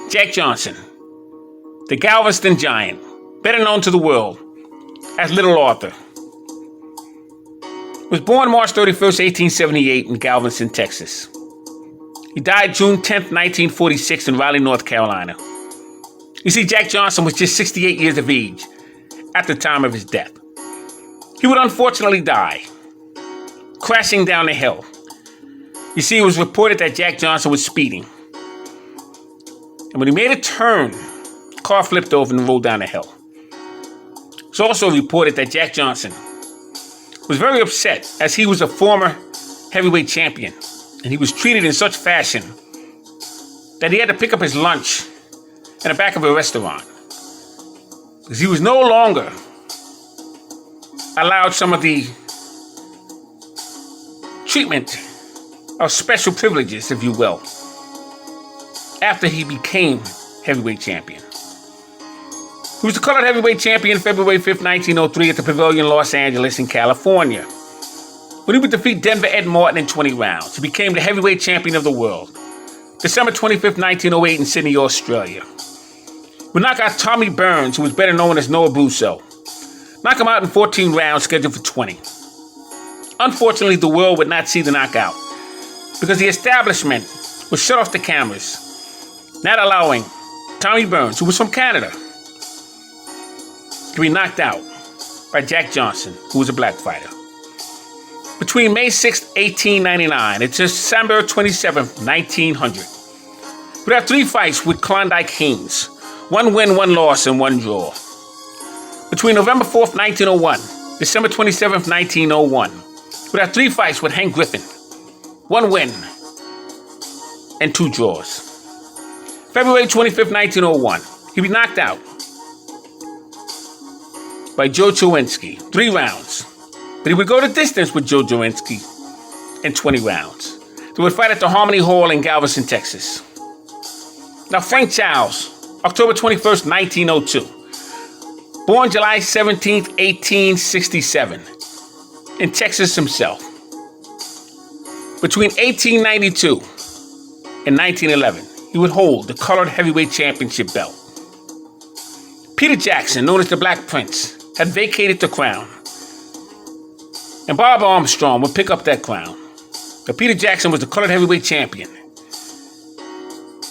Jack Johnson, the Galveston Giant, better known to the world as Little Arthur, was born March 31st, 1878 in Galveston, Texas. He died June 10th, 1946 in Raleigh, North Carolina. You see, Jack Johnson was just 68 years of age at the time of his death. He would unfortunately die, crashing down the hill. You see, it was reported that Jack Johnson was speeding. And when he made a turn, the car flipped over and rolled down the hill. It's also reported that Jack Johnson was very upset as he was a former heavyweight champion. And he was treated in such fashion that he had to pick up his lunch in the back of a restaurant. Because he was no longer allowed some of the treatment of special privileges, if you will, after he became heavyweight champion. He was the colored heavyweight champion February 5th, 1903 at the Pavilion, Los Angeles in California. When he would defeat Denver Ed Martin in 20 rounds, he became the heavyweight champion of the world. December 25th, 1908 in Sydney, Australia. He would knock out Tommy Burns, who was better known as Noah Brusso. Knock him out in 14 rounds, scheduled for 20. Unfortunately, the world would not see the knockout because the establishment would shut off the cameras, not allowing Tommy Burns, who was from Canada, to be knocked out by Jack Johnson, who was a black fighter. Between May 6, 1899 and December 27, 1900, he would have 3 fights with Klondike Haynes. 1 win, 1 loss, and 1 draw. Between November 4th, 1901, December 27th, 1901, he would have 3 fights with Hank Griffin. 1 win and 2 draws. February 25th, 1901, he'd be knocked out by Joe Chowinski, 3 rounds. But he would go the distance with Joe Chowinski in 20 rounds. They would fight at the Harmony Hall in Galveston, Texas. Now, Frank Charles, October 21st, 1902. Born July 17th, 1867, in Texas himself. Between 1892 and 1911, he would hold the colored heavyweight championship belt. Peter Jackson, known as the Black Prince, had vacated the crown. And Bob Armstrong would pick up that crown. But Peter Jackson was the colored heavyweight champion.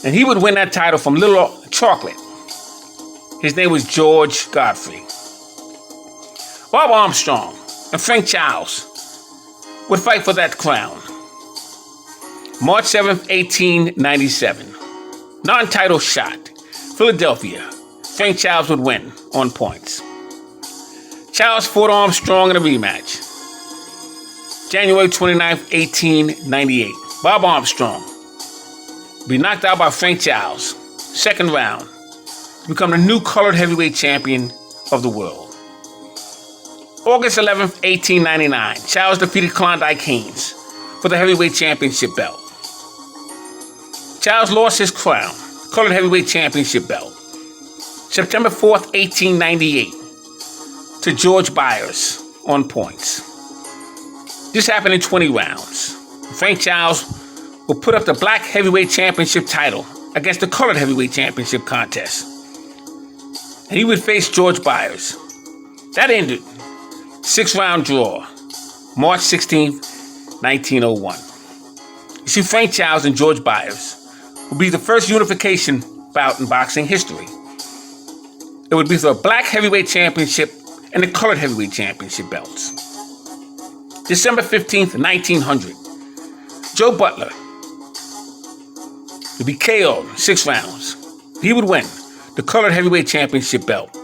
And he would win that title from Little Chocolate. His name was George Godfrey. Bob Armstrong and Frank Charles would fight for that crown. March 7th, 1897. Non-title shot. Philadelphia. Frank Charles would win on points. Charles fought Armstrong in a rematch. January 29th, 1898. Bob Armstrong would be knocked out by Frank Charles. 2nd round. To become the new colored heavyweight champion of the world. August 11th, 1899. Charles defeated Klondike Haynes for the heavyweight championship belt. Charles lost his crown, colored heavyweight championship belt, September 4th, 1898, to George Byers on points. This happened in 20 rounds. Frank Charles will put up the black heavyweight championship title against the colored heavyweight championship contest. And he would face George Byers. That ended 6-round draw, March 16th, 1901. You see, Frank Charles and George Byers would be the first unification bout in boxing history. It would be for the black heavyweight championship and the colored heavyweight championship belts. December 15th, 1900. Joe Butler would be KO'd 6 rounds. He would win the colored heavyweight championship belt.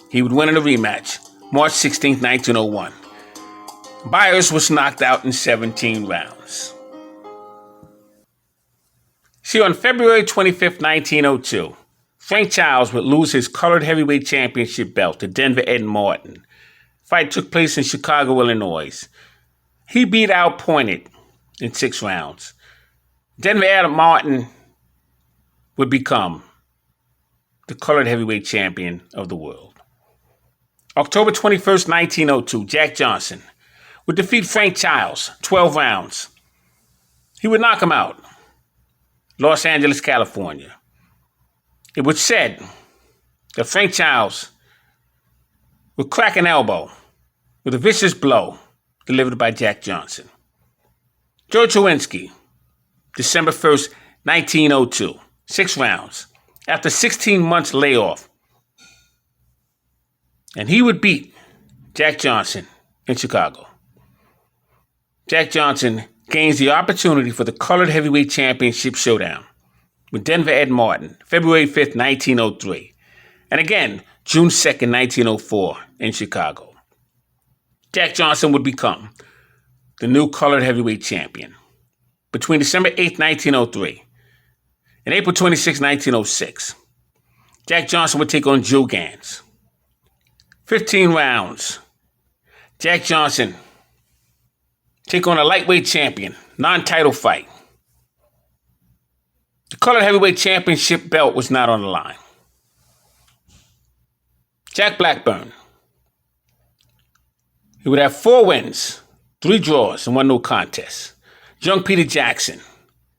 He would win in a rematch, March 16th, 1901. Byers was knocked out in 17 rounds. See, on February 25th, 1902, Frank Charles would lose his colored heavyweight championship belt to Denver Ed Martin. The fight took place in Chicago, Illinois. He beat Al Pointed in 6 rounds. Denver Ed Martin would become the colored heavyweight champion of the world. October 21st, 1902, Jack Johnson would defeat Frank Charles, 12 rounds. He would knock him out. Los Angeles, California. It was said that Frank Childs would crack an elbow with a vicious blow delivered by Jack Johnson. George Owinski, December 1st, 1902, 6 rounds, after 16 months layoff. And he would beat Jack Johnson in Chicago. Jack Johnson gains the opportunity for the Colored Heavyweight Championship showdown with Denver Ed Martin, February 5th, 1903. And again, June 2nd, 1904 in Chicago. Jack Johnson would become the new Colored Heavyweight Champion between December 8th, 1903 and April 26, 1906. Jack Johnson would take on Joe Gans. 15 rounds. Jack Johnson take on a lightweight champion, non-title fight. The Colored Heavyweight Championship belt was not on the line. Jack Blackburn. He would have 4 wins, 3 draws, and 1 no contest. Young Peter Jackson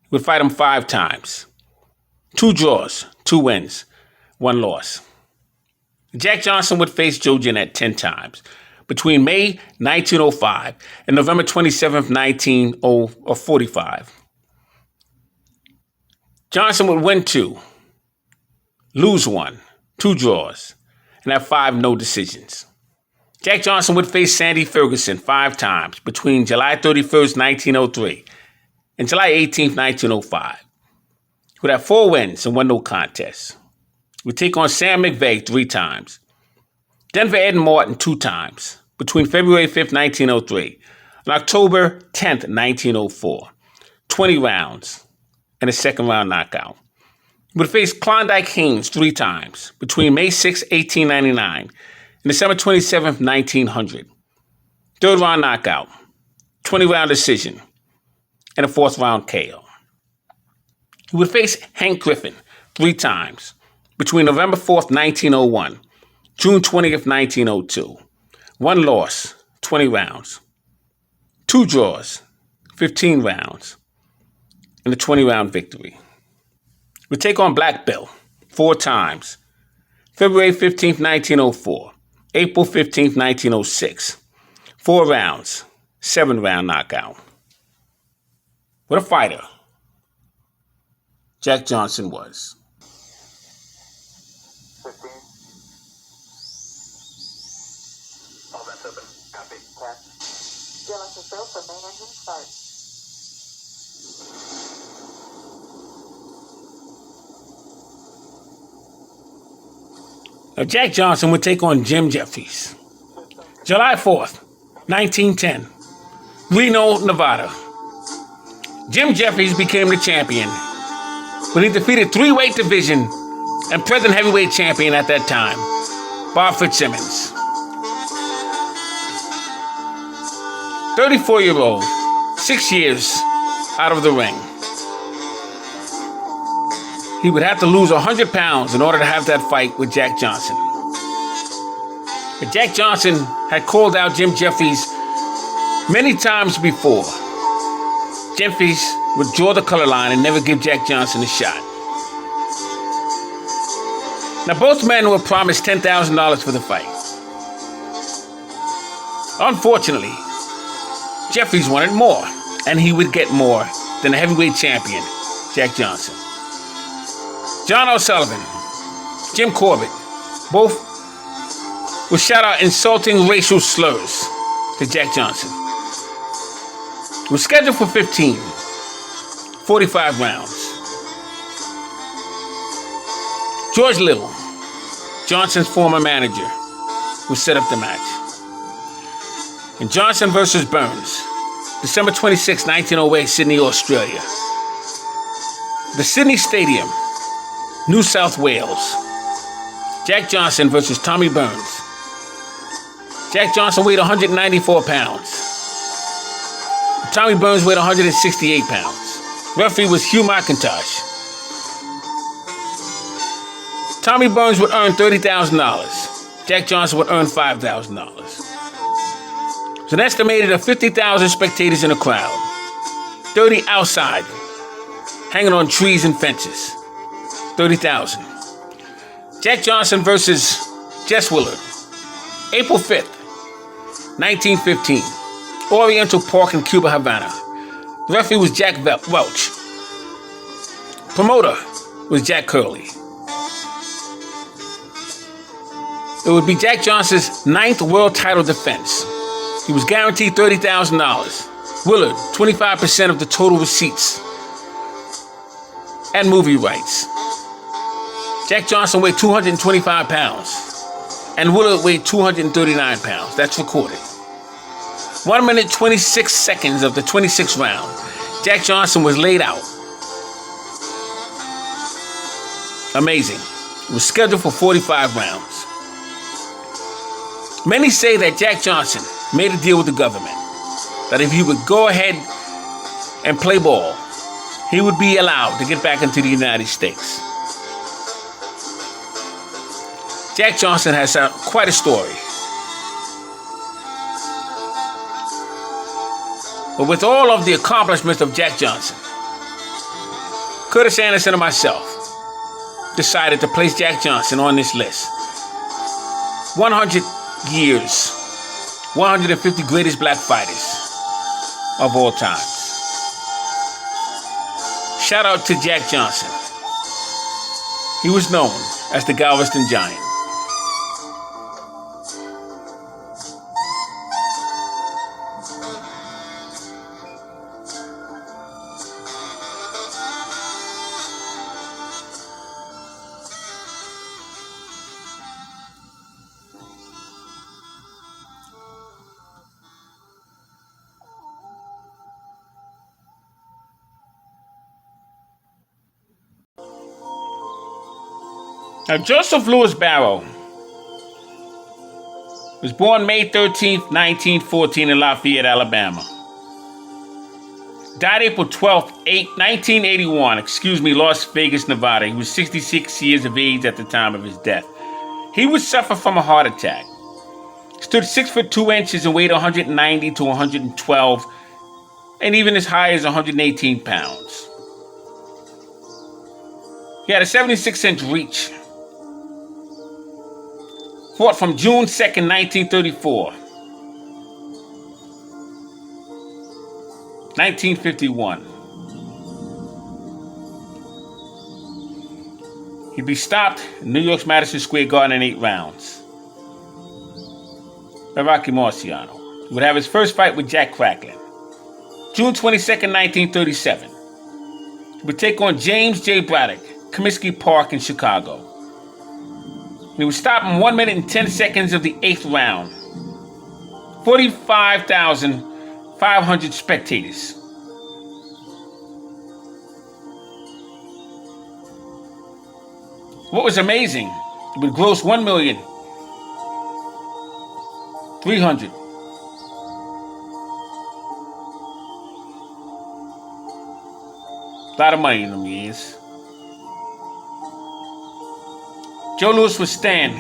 would fight him 5 times. 2 draws, 2 wins, 1 loss. Jack Johnson would face Joe Jeanette 10 times between May 1905 and November 27, 1945. Johnson would win 2, lose 1, 2 draws, and have 5 no decisions. Jack Johnson would face Sandy Ferguson 5 times between July 31st, 1903 and July 18th, 1905. He would have 4 wins and 1 no contest. He would take on Sam McVeigh 3 times. Denver Ed Martin 2 times between February 5th, 1903 and October 10th, 1904. 20 rounds and a second round knockout. He would face Klondike Haynes 3 times between May 6, 1899 and December 27, 1900. 3rd round knockout, 20 round decision, and a 4th round KO. He would face Hank Griffin 3 times between November 4th, 1901, June 20th, 1902. 1 loss, 20 rounds. 2 draws, 15 rounds, and a 20-round victory. He would take on Black Bill 4 times. February 15th, 1904, April 15th, 1906. 4 rounds, 7-round knockout. What a fighter Jack Johnson was. 15. All that's open. Copy. 10. Gillis is built for main engine start. Now, Jack Johnson would take on Jim Jeffries. July 4th, 1910, Reno, Nevada. Jim Jeffries became the champion when he defeated 3-weight division and present heavyweight champion at that time, Bob Fitzsimmons. 34-year-old, 6 years out of the ring. He would have to lose 100 pounds in order to have that fight with Jack Johnson. But Jack Johnson had called out Jim Jeffries many times before. Jeffries would draw the color line and never give Jack Johnson a shot. Now, both men were promised $10,000 for the fight. Unfortunately, Jeffries wanted more, and he would get more than the heavyweight champion, Jack Johnson. John O'Sullivan, Jim Corbett, both would shout out insulting racial slurs to Jack Johnson. It was scheduled for 45 rounds. George Little, Johnson's former manager, would set up the match. In Johnson versus Burns, December 26, 1908, Sydney, Australia. The Sydney Stadium, New South Wales. Jack Johnson versus Tommy Burns. Jack Johnson weighed 194 pounds. Tommy Burns weighed 168 pounds. Referee was Hugh McIntosh. Tommy Burns would earn $30,000. Jack Johnson would earn $5,000. It's an estimated of 50,000 spectators in the crowd. 30 outside, hanging on trees and fences. 30,000. Jack Johnson versus Jess Willard. April 5th, 1915. Oriental Park in Cuba, Havana. The referee was Jack Welch. Promoter was Jack Curley. It would be Jack Johnson's 9th world title defense. He was guaranteed $30,000. Willard, 25% of the total receipts and movie rights. Jack Johnson weighed 225 pounds, and Willard weighed 239 pounds. That's recorded. 1 minute 26 seconds of the 26th round, Jack Johnson was laid out. Amazing. It was scheduled for 45 rounds. Many say that Jack Johnson made a deal with the government, that if he would go ahead and play ball, he would be allowed to get back into the United States. Jack Johnson has quite a story. But with all of the accomplishments of Jack Johnson, Curtis Anderson and myself decided to place Jack Johnson on this list. 100 years, 150 greatest black fighters of all time. Shout out to Jack Johnson. He was known as the Galveston Giant. Now, Joseph Louis Barrow was born May 13th, 1914 in Lafayette, Alabama. Died April 12th, 1981, Las Vegas, Nevada. He was 66 years of age at the time of his death. He would suffer from a heart attack. Stood 6'2" and weighed 190 to 112, and even as high as 118 pounds. He had a 76-inch reach. Fought from June 2nd, 1934. 1951. He'd be stopped in New York's Madison Square Garden in 8 rounds by Rocky Marciano. He would have his first fight with Jack Cracklin. June 22nd, 1937. He would take on James J. Braddock, Comiskey Park in Chicago. He was stopped in 1 minute and 10 seconds of the 8th round. 45,500 spectators. What was amazing, it would gross $1,300,000. A lot of money in them years. Joe Louis would stand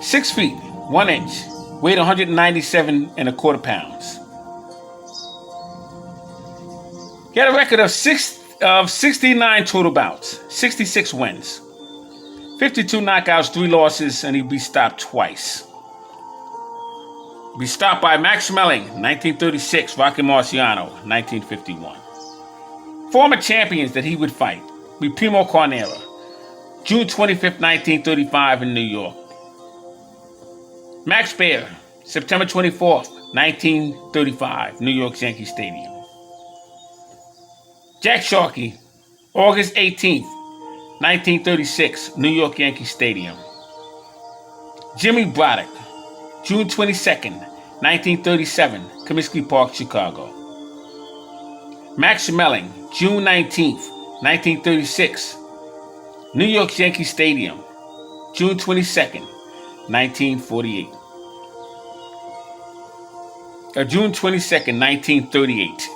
6 feet, 1 inch, weighed 197.25 pounds. He had a record of 69 total bouts, 66 wins, 52 knockouts, 3 losses, and he'd be stopped twice. He'd be stopped by Max Schmeling, 1936, Rocky Marciano, 1951. Former champions that he would fight would be Primo Carnera, June 25th, 1935 in New York. Max Baer, September 24th, 1935, New York's Yankee Stadium. Jack Sharkey, August 18th, 1936, New York Yankee Stadium. Jimmy Braddock, June 22nd, 1937, Comiskey Park, Chicago. Max Schmeling, June 19th, 1936, New York's Yankee Stadium, June 22nd, 1948. June 22nd, 1938.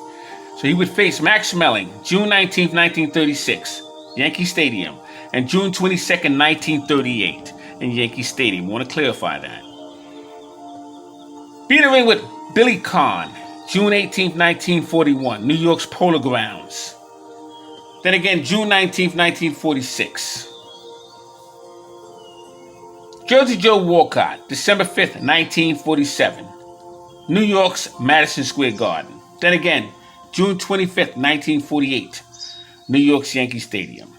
So he would face Max Schmeling, June 19th, 1936, Yankee Stadium, and June 22nd, 1938 in Yankee Stadium. I want to clarify that. Be in the ring with Billy Conn, June 18th, 1941, New York's Polo Grounds. Then again, June 19th, 1946. Jersey Joe Walcott, December 5th, 1947. New York's Madison Square Garden. Then again, June 25th, 1948. New York's Yankee Stadium.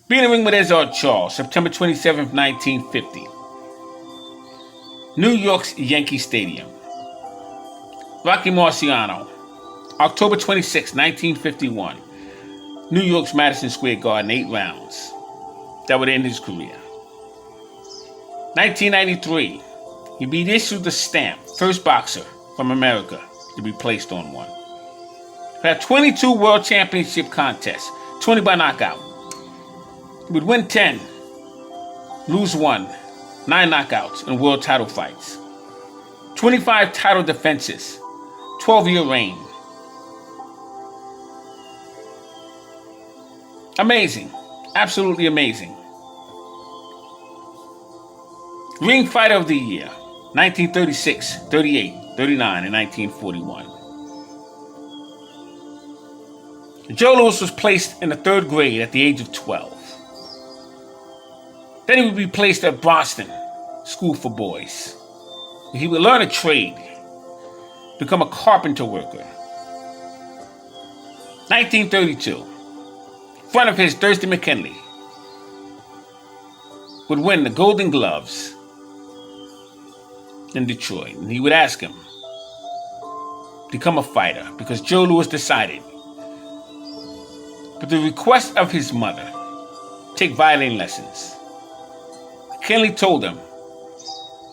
Being in the ring with Ezzard Charles, September 27th, 1950. New York's Yankee Stadium. Rocky Marciano, October 26, 1951. New York's Madison Square Garden, 8 rounds. That would end his career. 1993, he be issued the stamp, first boxer from America to be placed on one. He had 22 World Championship contests, 20 by knockout. He would win 10, lose 1, 9 knockouts in world title fights. 25 title defenses, 12-year reign. Amazing. Absolutely amazing. Ring Fighter of the Year, 1936, 38, 39, and 1941. Joe Louis was placed in the 3rd grade at the age of 12. Then he would be placed at Boston School for Boys. He would learn a trade, become a carpenter worker. 1932, friend of his, Thurston McKinley, would win the Golden Gloves in Detroit. And he would ask him to become a fighter because Joe Louis decided, but the request of his mother, take violin lessons. McKinley told him,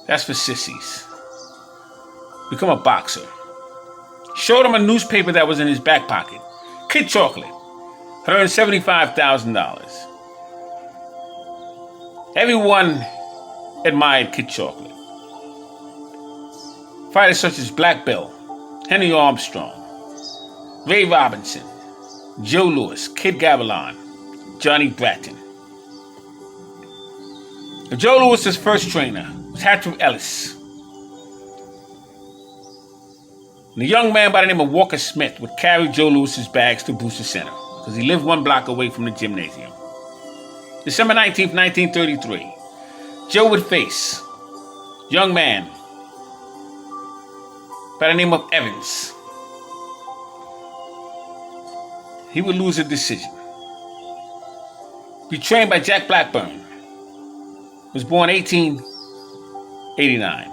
that's for sissies. Become a boxer. Showed him a newspaper that was in his back pocket. Kid Chocolate had earned $75,000. Everyone admired Kid Chocolate. Fighters such as Black Bill, Henry Armstrong, Ray Robinson, Joe Louis, Kid Gavilan, Johnny Bratton. Joe Louis's first trainer was Hatfield Ellis. And a young man by the name of Walker Smith would carry Joe Louis's bags to Booster Center because he lived 1 block away from the gymnasium. December 19th, 1933, Joe would face a young man by the name of Evans. He would lose a decision. Be trained by Jack Blackburn. He was born 1889.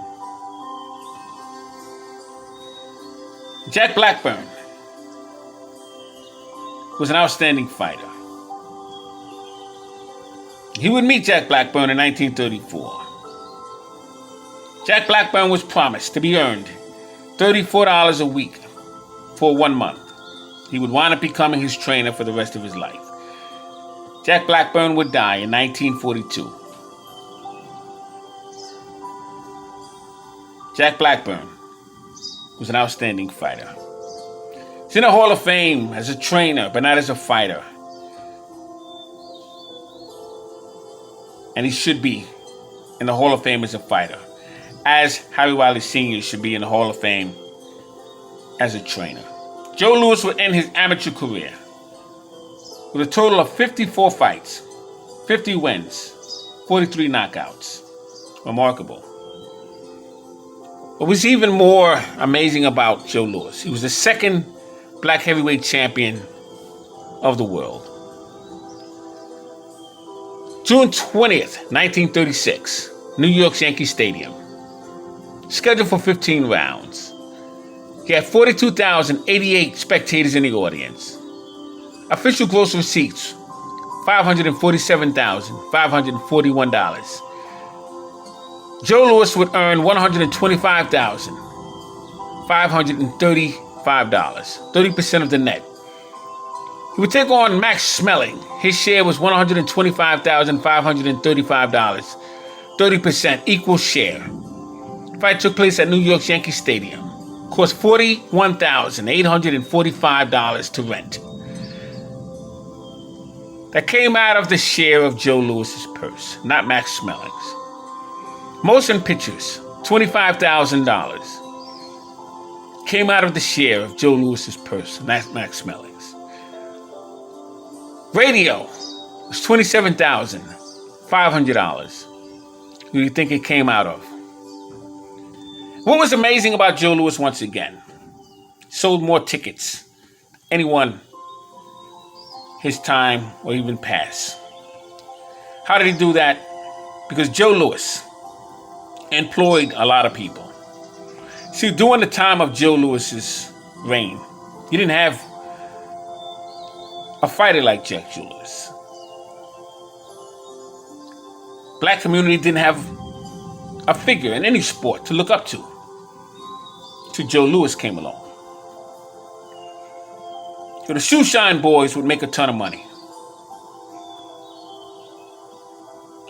Jack Blackburn was an outstanding fighter. He would meet Jack Blackburn in 1934. Jack Blackburn was promised to be earned $34 a week for 1 month. He would wind up becoming his trainer for the rest of his life. Jack Blackburn would die in 1942. Jack Blackburn was an outstanding fighter. He's in the Hall of Fame as a trainer, but not as a fighter. And he should be in the Hall of Fame as a fighter, as Harry Wiley Sr. should be in the Hall of Fame as a trainer. Joe Louis would end his amateur career with a total of 54 fights, 50 wins, 43 knockouts. Remarkable. What was even more amazing about Joe Louis, he was the 2nd black heavyweight champion of the world. June 20th, 1936, New York's Yankee Stadium. Scheduled for 15 rounds. He had 42,088 spectators in the audience. Official gross receipts, $547,541. Joe Louis would earn $125,535, 30% of the net. He would take on Max Schmeling. His share was $125,535, 30% equal share. The fight took place at New York's Yankee Stadium. Cost $41,845 to rent. That came out of the share of Joe Louis's purse, not Max Schmeling's. Motion pictures, $25,000, came out of the share of Joe Louis's purse, not Max Schmeling's. Radio was $27,500. who do you think it came out of? What was amazing about Joe Louis once again? Sold more tickets than anyone his time or even past. How did he do that? Because Joe Louis employed a lot of people. See, during the time of Joe Louis's reign, you didn't have a fighter like Jack Joe Louis. Black community didn't have a figure in any sport to look up to. Till Joe Louis came along. So the shoe shine boys would make a ton of money.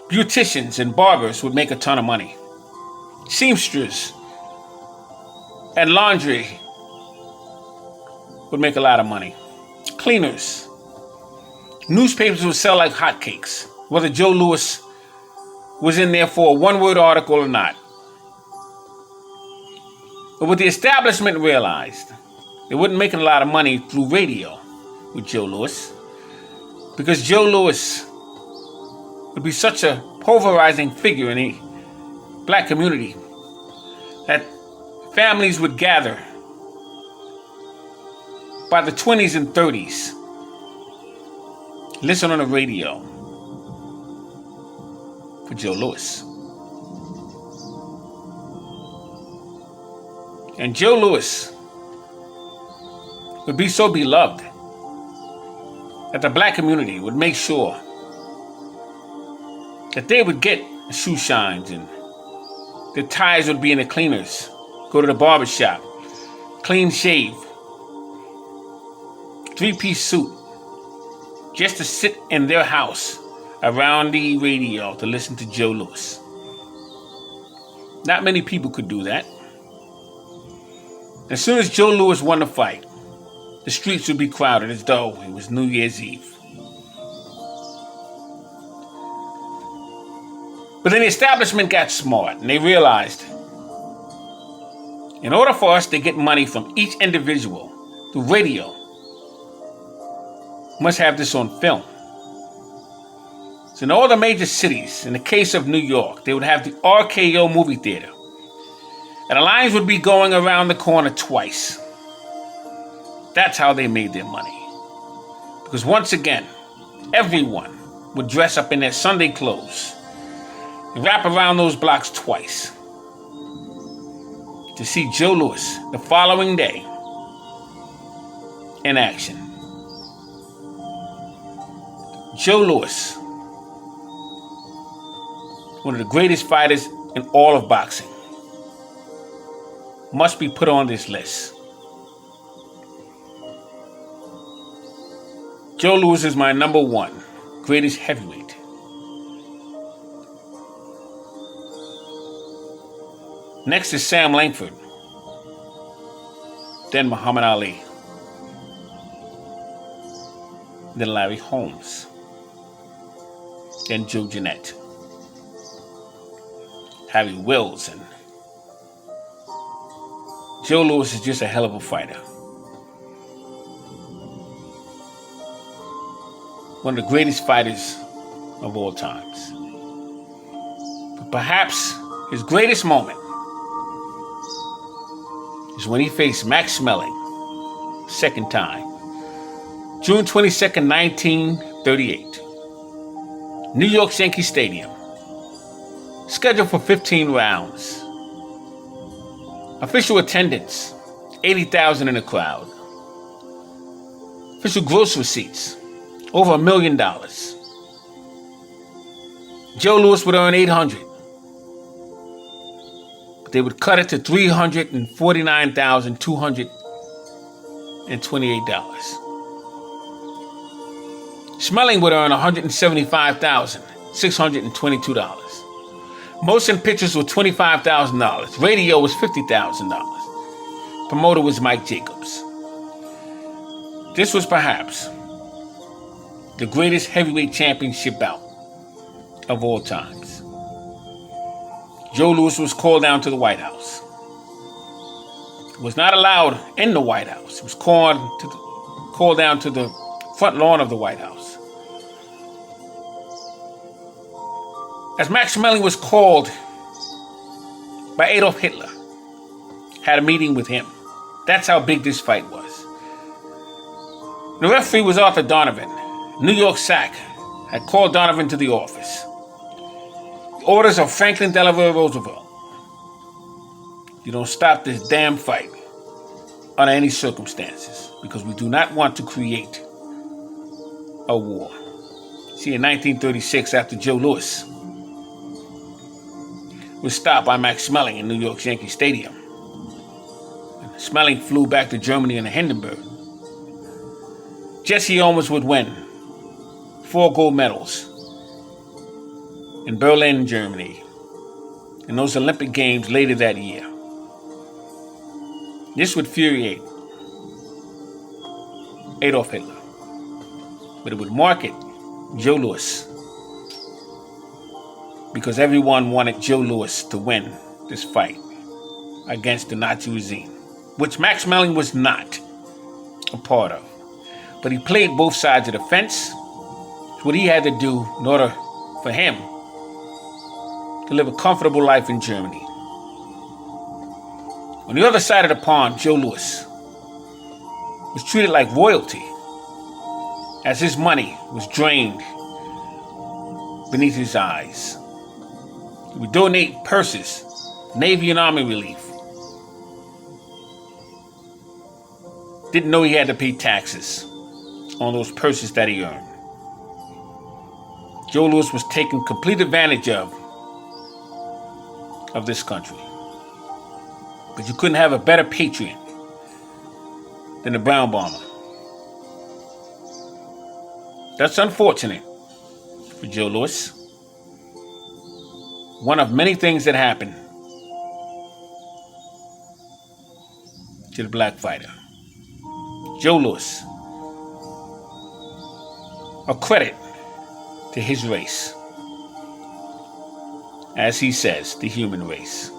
Beauticians and barbers would make a ton of money. Seamsters and laundry would make a lot of money. Cleaners. Newspapers would sell like hotcakes, whether Joe Louis was in there for a one-word article or not. But what the establishment realized, they wasn't making a lot of money through radio with Joe Louis, because Joe Louis would be such a pulverizing figure in the black community that families would gather by the 20s and 30s, listen on the radio for Joe Louis. And Joe Louis would be so beloved that the black community would make sure that they would get shoe shines and the ties would be in the cleaners, go to the barber shop, clean shave, 3-piece suit, just to sit in their house around the radio to listen to Joe Louis. Not many people could do that. As soon as Joe Louis won the fight, the streets would be crowded as though it was New Year's Eve. But then the establishment got smart and they realized in order for us to get money from each individual through radio, we must have this on film. So in all the major cities, in the case of New York, they would have the RKO movie theater. And the lines would be going around the corner twice. That's how they made their money. Because once again, everyone would dress up in their Sunday clothes and wrap around those blocks twice to see Joe Louis the following day in action. Joe Louis, one of the greatest fighters in all of boxing, must be put on this list. Joe Louis is my number one greatest heavyweight. Next is Sam Langford, then Muhammad Ali, then Larry Holmes, then Joe Jeanette, Harry Wills, and Joe Louis is just a hell of a fighter. One of the greatest fighters of all times. But perhaps his greatest moment is when he faced Max Schmeling, second time, June 22nd, 1938, New York Yankee Stadium, scheduled for 15 rounds. Official attendance, 80,000 in the crowd. Official gross receipts, over $1 million. Joe Louis would earn $800. But they would cut it to $349,228. Schmeling would earn $175,622. Motion pictures were $25,000. Radio was $50,000. Promoter was Mike Jacobs. This was perhaps the greatest heavyweight championship bout of all times. Joe Louis was called down to the White House. Was not allowed in the White House. He was called down to the front lawn of the White House. As Maximilian was called by Adolf Hitler, had a meeting with him. That's how big this fight was. The referee was Arthur Donovan. New York SAC had called Donovan to the office. The orders of Franklin Delaware Roosevelt. You don't stop this damn fight under any circumstances, because we do not want to create a war. See, in 1936, after Joe Louis was stopped by Maximilian in New York's Yankee Stadium, and Smelling flew back to Germany in a Hindenburg, Jesse Owens would win 4 gold medals in Berlin, Germany, in those Olympic Games later that year. This would infuriate Adolf Hitler, but it would market Joe Louis, because everyone wanted Joe Louis to win this fight against the Nazi regime, which Maximilian was not a part of. But he played both sides of the fence. It's what he had to do in order for him to live a comfortable life in Germany. On the other side of the pond, Joe Louis was treated like royalty, as his money was drained beneath his eyes. He would donate purses, Navy and Army relief. Didn't know he had to pay taxes on those purses that he earned. Joe Louis was taken complete advantage of this country. But you couldn't have a better patriot than the Brown Bomber. That's unfortunate for Joe Louis. One of many things that happened to the black fighter. Joe Louis. A credit to his race. As he says, the human race.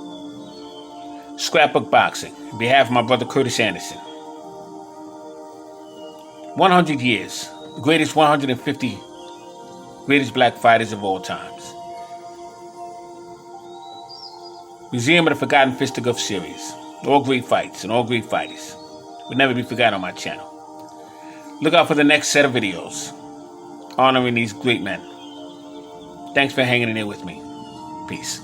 Scrapbook Boxing, on behalf of my brother Curtis Anderson. 100 years, the greatest 150 greatest black fighters of all times. Museum of the Forgotten Fisticuff series. All great fights and all great fighters will never be forgotten on my channel. Look out for the next set of videos honoring these great men. Thanks for hanging in there with me. Peace.